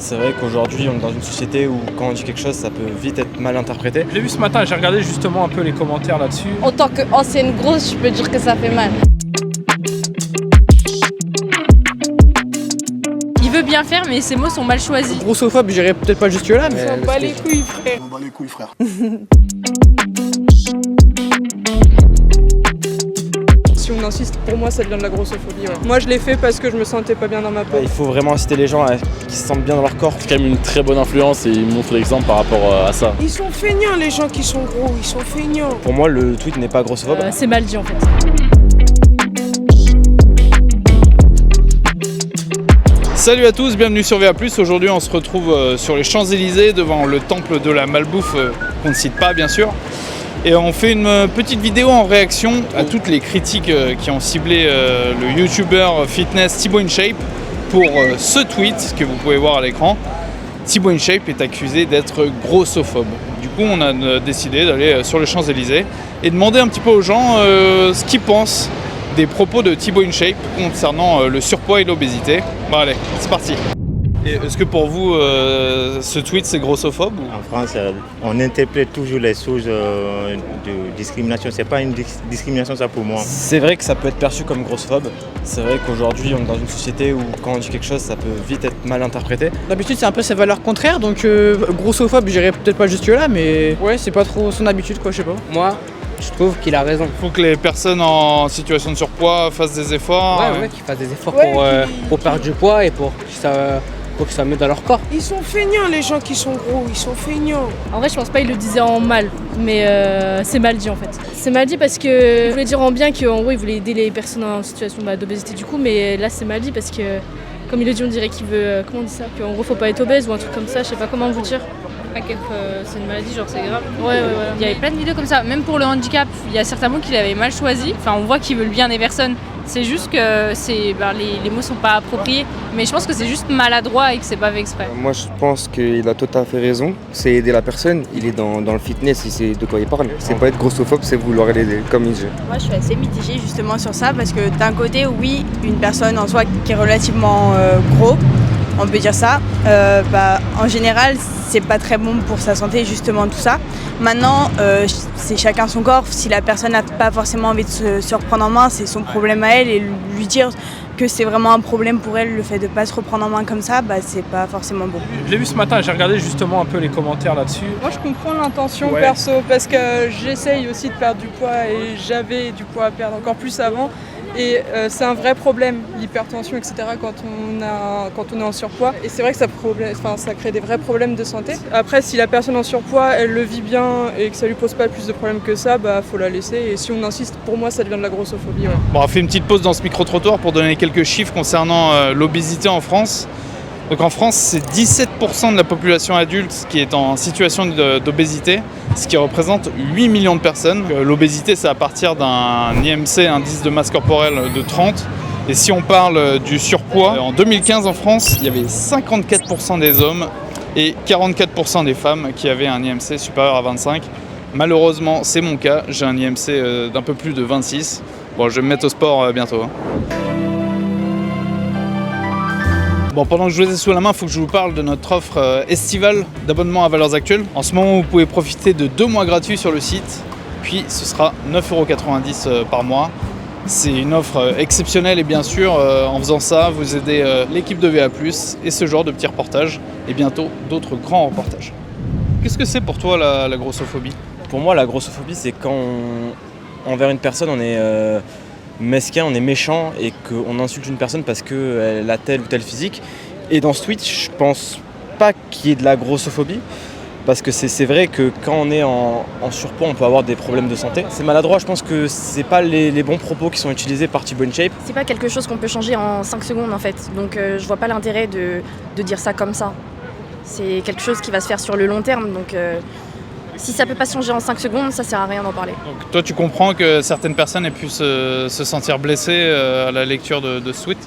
C'est vrai qu'aujourd'hui, on est dans une société où quand on dit quelque chose, ça peut vite être mal interprété. Je l'ai vu ce matin, j'ai regardé justement un peu les commentaires là-dessus. En tant qu'ancienne grosse, je peux dire que ça fait mal. Il veut bien faire, mais ses mots sont mal choisis. Grossophobe, j'irais peut-être pas jusque là, mais. On s'en bat les couilles, frère. On bat les couilles, frère. Si on insiste, pour moi ça devient de la grossophobie. Ouais. Moi je l'ai fait parce que je me sentais pas bien dans ma peau. Il faut vraiment inciter les gens à qui se sentent bien dans leur corps. C'est quand même une très bonne influence et il montre l'exemple par rapport à ça. Ils sont feignants les gens qui sont gros, ils sont feignants. Pour moi, le tweet n'est pas grossophobe. C'est mal dit en fait. Salut à tous, bienvenue sur VA+. Aujourd'hui on se retrouve sur les Champs-Élysées devant le temple de la malbouffe qu'on ne cite pas bien sûr. Et on fait une petite vidéo en réaction à toutes les critiques qui ont ciblé le youtubeur fitness Thibaut InShape pour ce tweet que vous pouvez voir à l'écran. Thibaut InShape est accusé d'être grossophobe. Du coup on a décidé d'aller sur les Champs-Élysées et demander un petit peu aux gens ce qu'ils pensent des propos de Thibaut InShape concernant le surpoids et l'obésité. Bon allez, c'est parti. Et est-ce que pour vous, ce tweet c'est grossophobe ou... En France, on interprète toujours les choses de discrimination. C'est pas une discrimination ça pour moi. C'est vrai que ça peut être perçu comme grossophobe. C'est vrai qu'aujourd'hui, on est dans une société où quand on dit quelque chose, ça peut vite être mal interprété. D'habitude, c'est un peu ses valeurs contraires, donc grossophobe, j'irais peut-être pas jusque là, mais ouais, c'est pas trop son habitude, quoi, je sais pas. Moi, je trouve qu'il a raison. Il faut que les personnes en situation de surpoids fassent des efforts. Ouais, qu'ils fassent des efforts Ouais, pour perdre du poids et pour que ça mette dans leur corps. Ils sont feignants les gens qui sont gros, ils sont feignants. En vrai, je pense pas qu'il le disait en mal, mais c'est mal dit en fait. C'est mal dit parce que il voulait dire en bien qu'en gros il voulait aider les personnes en situation d'obésité du coup, mais là c'est mal dit parce que comme il le dit, on dirait qu'il veut, comment on dit ça, qu'en gros faut pas être obèse ou un truc comme ça, je sais pas comment vous dire. C'est une maladie, genre c'est grave. Ouais. Il y avait plein de vidéos comme ça, même pour le handicap, il y a certains mots qu'il avait mal choisis. Enfin, on voit qu'il veut le bien des personnes. C'est juste que les mots sont pas appropriés, mais je pense que c'est juste maladroit et que c'est pas fait exprès. Moi je pense qu'il a tout à fait raison, c'est aider la personne, il est dans le fitness, il sait de quoi il parle. C'est pas être grossophobe, c'est vouloir l'aider, comme il dit. Moi je suis assez mitigée justement sur ça, parce que d'un côté, oui, une personne en soi qui est relativement gros, on peut dire ça, en général c'est pas très bon pour sa santé justement tout ça. Maintenant c'est chacun son corps, si la personne n'a pas forcément envie de se reprendre en main, c'est son problème à elle, et lui dire que c'est vraiment un problème pour elle le fait de pas se reprendre en main comme ça, c'est pas forcément bon. Je l'ai vu ce matin, j'ai regardé justement un peu les commentaires là-dessus. Moi je comprends l'intention perso, parce que j'essaye aussi de perdre du poids et j'avais du poids à perdre encore plus avant. Et c'est un vrai problème, l'hypertension, etc. quand on est en surpoids. Et c'est vrai que ça crée des vrais problèmes de santé. Après, si la personne en surpoids, elle le vit bien et que ça lui pose pas plus de problèmes que ça, faut la laisser. Et si on insiste, pour moi, ça devient de la grossophobie. Ouais. Bon, on va faire une petite pause dans ce micro-trottoir pour donner quelques chiffres concernant l'obésité en France. Donc en France, c'est 17% de la population adulte qui est en situation d'obésité, ce qui représente 8 millions de personnes. L'obésité, c'est à partir d'un IMC, indice de masse corporelle, de 30. Et si on parle du surpoids, en 2015 en France, il y avait 54% des hommes et 44% des femmes qui avaient un IMC supérieur à 25. Malheureusement, c'est mon cas, j'ai un IMC d'un peu plus de 26. Bon, je vais me mettre au sport bientôt. Bon, pendant que je vous ai sous la main, il faut que je vous parle de notre offre estivale d'abonnement à Valeurs Actuelles. En ce moment, vous pouvez profiter de 2 mois gratuits sur le site, puis ce sera 9,90 € par mois. C'est une offre exceptionnelle et bien sûr, en faisant ça, vous aidez l'équipe de VA+, et ce genre de petits reportages, et bientôt d'autres grands reportages. Qu'est-ce que c'est pour toi la grossophobie ? Pour moi, la grossophobie, c'est quand envers une personne, on est mesquin, on est méchant et qu'on insulte une personne parce qu'elle a tel ou tel physique. Et dans ce tweet, je pense pas qu'il y ait de la grossophobie, parce que c'est vrai que quand on est en surpoids, on peut avoir des problèmes de santé. C'est maladroit, je pense que c'est pas les bons propos qui sont utilisés par Thibaut InShape. C'est pas quelque chose qu'on peut changer en 5 secondes en fait, donc je vois pas l'intérêt de dire ça comme ça. C'est quelque chose qui va se faire sur le long terme, donc si ça peut pas changer en 5 secondes, ça sert à rien d'en parler. Donc toi tu comprends que certaines personnes aient pu se sentir blessées à la lecture de ce tweet ?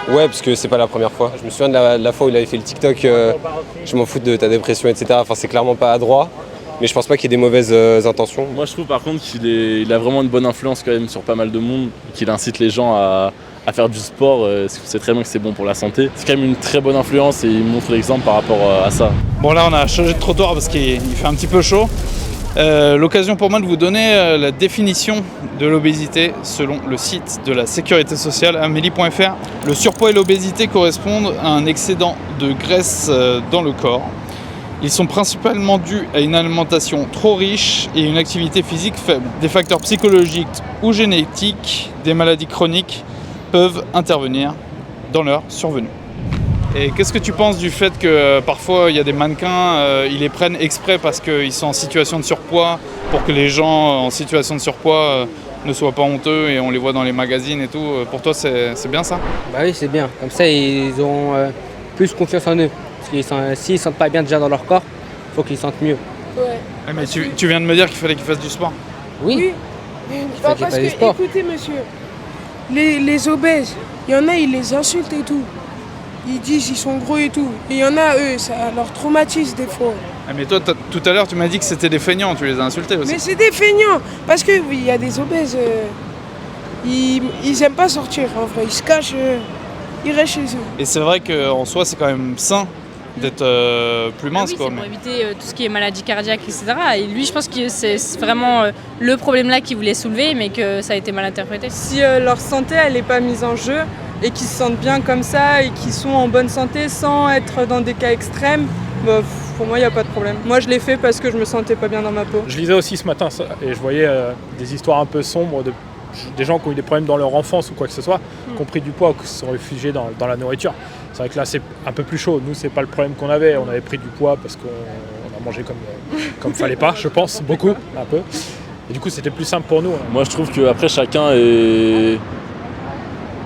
Ouais, parce que c'est pas la première fois. Je me souviens de la fois où il avait fait le TikTok, je m'en fous de ta dépression, etc. Enfin, c'est clairement pas adroit, mais je pense pas qu'il y ait des mauvaises intentions. Moi je trouve par contre qu'il a vraiment une bonne influence quand même sur pas mal de monde, qu'il incite les gens à à faire du sport, c'est très bien que c'est bon pour la santé. C'est quand même une très bonne influence et il montre l'exemple par rapport à ça. Bon là on a changé de trottoir parce qu'il fait un petit peu chaud. L'occasion pour moi de vous donner la définition de l'obésité selon le site de la sécurité sociale amélie.fr. Le surpoids et l'obésité correspondent à un excédent de graisse dans le corps. Ils sont principalement dus à une alimentation trop riche et une activité physique faible. Des facteurs psychologiques ou génétiques, des maladies chroniques peuvent intervenir dans leur survenue. Et qu'est-ce que tu penses du fait que parfois il y a des mannequins, ils les prennent exprès parce qu'ils sont en situation de surpoids, pour que les gens en situation de surpoids ne soient pas honteux et on les voit dans les magazines et tout. Pour toi c'est bien ça? Bah oui, c'est bien. Comme ça, ils auront plus confiance en eux. Parce que s'ils ne sentent pas bien déjà dans leur corps, il faut qu'ils sentent mieux. Ouais. Mais tu viens de me dire qu'il fallait qu'ils fassent du sport. Oui. Parce que, écoutez monsieur, les obèses, il y en a, ils les insultent et tout. Ils disent ils sont gros et tout. Et il y en a, eux, ça leur traumatise des fois. Mais toi, tout à l'heure, tu m'as dit que c'était des feignants, tu les as insultés aussi. Mais c'est des feignants. Parce que oui, il y a des obèses, ils aiment pas sortir en vrai. Ils se cachent, ils restent chez eux. Et c'est vrai qu'en soi, c'est quand même sain d'être plus mince. Oui, quoi, c'est pour éviter tout ce qui est maladie cardiaque, etc. Et lui, je pense que c'est vraiment le problème là qu'il voulait soulever, mais que ça a été mal interprété. Si leur santé elle n'est pas mise en jeu et qu'ils se sentent bien comme ça et qu'ils sont en bonne santé sans être dans des cas extrêmes, bah, pour moi il n'y a pas de problème. Moi je l'ai fait parce que je me sentais pas bien dans ma peau. Je lisais aussi ce matin ça, et je voyais des histoires un peu sombres des gens qui ont eu des problèmes dans leur enfance ou quoi que ce soit, qui ont pris du poids ou qui se sont réfugiés dans la nourriture. C'est vrai que là c'est un peu plus chaud. Nous c'est pas le problème qu'on avait. On avait pris du poids parce qu'on a mangé comme fallait pas, je pense, beaucoup, un peu. Et du coup c'était plus simple pour nous. Moi je trouve qu'après chacun est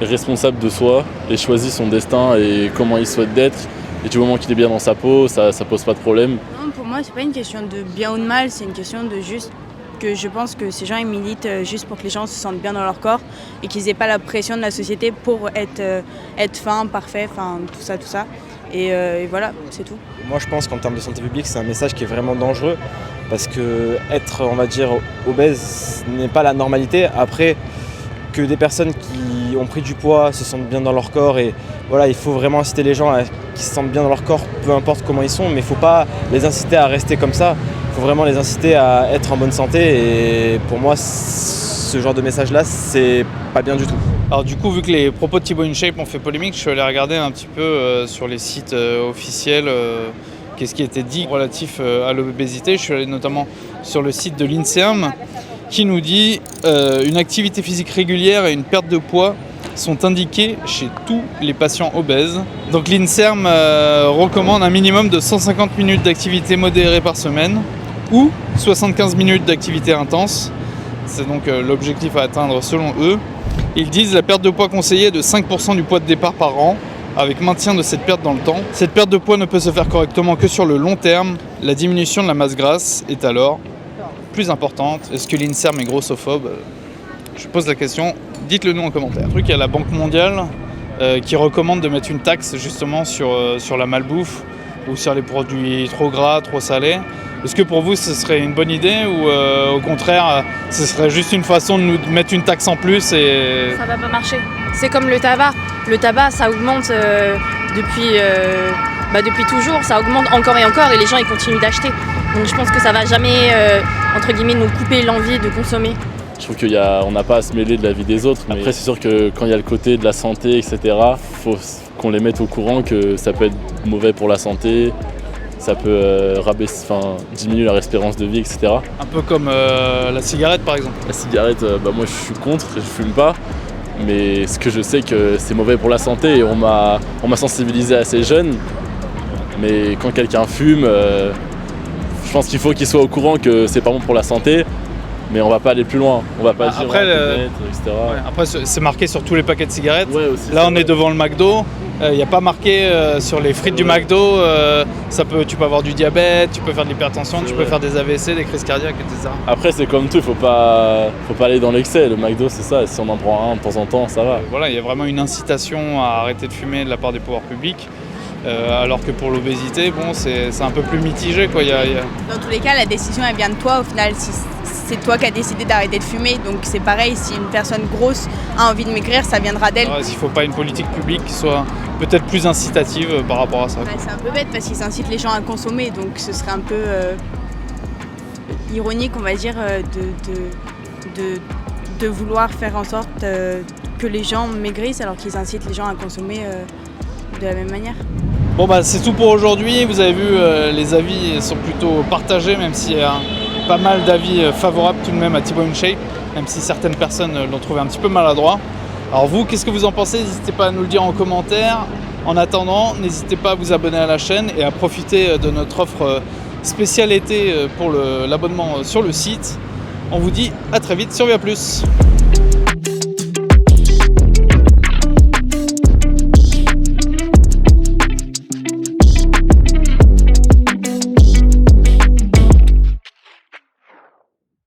responsable de soi et choisit son destin et comment il souhaite d'être. Et du moment qu'il est bien dans sa peau, ça pose pas de problème. Non, pour moi c'est pas une question de bien ou de mal, c'est une question de juste que je pense que ces gens ils militent juste pour que les gens se sentent bien dans leur corps et qu'ils n'aient pas la pression de la société pour être fin, parfait, enfin tout ça. Et voilà, c'est tout. Moi je pense qu'en termes de santé publique, c'est un message qui est vraiment dangereux parce que être, on va dire, obèse n'est pas la normalité. Après, que des personnes qui ont pris du poids se sentent bien dans leur corps et voilà, il faut vraiment inciter les gens qui se sentent bien dans leur corps, peu importe comment ils sont, mais il ne faut pas les inciter à rester comme ça. Il faut vraiment les inciter à être en bonne santé et pour moi, ce genre de message-là, c'est pas bien du tout. Alors du coup, vu que les propos de Thibaut InShape ont fait polémique, je suis allé regarder un petit peu sur les sites officiels qu'est-ce qui était dit relatif à l'obésité. Je suis allé notamment sur le site de l'INSERM qui nous dit une activité physique régulière et une perte de poids sont indiquées chez tous les patients obèses. Donc l'INSERM recommande un minimum de 150 minutes d'activité modérée par semaine ou 75 minutes d'activité intense. C'est donc l'objectif à atteindre selon eux. Ils disent la perte de poids conseillée est de 5% du poids de départ par an, avec maintien de cette perte dans le temps. Cette perte de poids ne peut se faire correctement que sur le long terme. La diminution de la masse grasse est alors plus importante. Est-ce que l'INSERM est grossophobe? Je pose la question, dites-le nous en commentaire. Il y a la Banque mondiale qui recommande de mettre une taxe justement sur la malbouffe ou sur les produits trop gras, trop salés. Est-ce que pour vous ce serait une bonne idée ou au contraire ce serait juste une façon de nous mettre une taxe en plus et... Ça va pas marcher. C'est comme le tabac. Le tabac ça augmente depuis toujours, ça augmente encore et encore et les gens ils continuent d'acheter. Donc je pense que ça va jamais entre guillemets nous couper l'envie de consommer. Je trouve qu'on n'a pas à se mêler de la vie des autres. Mais après c'est sûr que quand il y a le côté de la santé, etc., faut qu'on les mette au courant que ça peut être mauvais pour la santé. Ça peut diminuer leur espérance de vie, etc. Un peu comme la cigarette par exemple. La cigarette, moi je suis contre, je fume pas. Mais ce que je sais que c'est mauvais pour la santé et on m'a sensibilisé assez jeune. Mais quand quelqu'un fume, je pense qu'il faut qu'il soit au courant que c'est pas bon pour la santé. Mais on va pas aller plus loin, on va pas dire après, etc. Ouais, après c'est marqué sur tous les paquets de cigarettes. Ouais, aussi, là on est devant le McDo, il n'y a pas marqué sur les frites du McDo, tu peux avoir du diabète, tu peux faire de l'hypertension, tu peux faire des AVC, des crises cardiaques, etc. Après c'est comme tout, faut pas aller dans l'excès, le McDo c'est ça, si on en prend un de temps en temps ça va. Voilà, il y a vraiment une incitation à arrêter de fumer de la part des pouvoirs publics. Alors que pour l'obésité, bon, c'est un peu plus mitigé, quoi. Dans tous les cas, la décision elle vient de toi au final. Si c'est toi qui as décidé d'arrêter de fumer, donc c'est pareil, si une personne grosse a envie de maigrir, ça viendra d'elle. Est-ce qu'il ne faut pas une politique publique qui soit peut-être plus incitative par rapport à ça? C'est un peu bête parce qu'ils incitent les gens à consommer, donc ce serait un peu ironique, on va dire, de vouloir faire en sorte que les gens maigrissent alors qu'ils incitent les gens à consommer de la même manière. Bon bah c'est tout pour aujourd'hui. Vous avez vu, les avis sont plutôt partagés, même s'il y a pas mal d'avis favorables tout de même à Thibaut InShape, même si certaines personnes l'ont trouvé un petit peu maladroit. Alors vous, qu'est-ce que vous en pensez? N'hésitez pas à nous le dire en commentaire. En attendant, n'hésitez pas à vous abonner à la chaîne et à profiter de notre offre spéciale été pour l'abonnement sur le site. On vous dit à très vite sur VA+.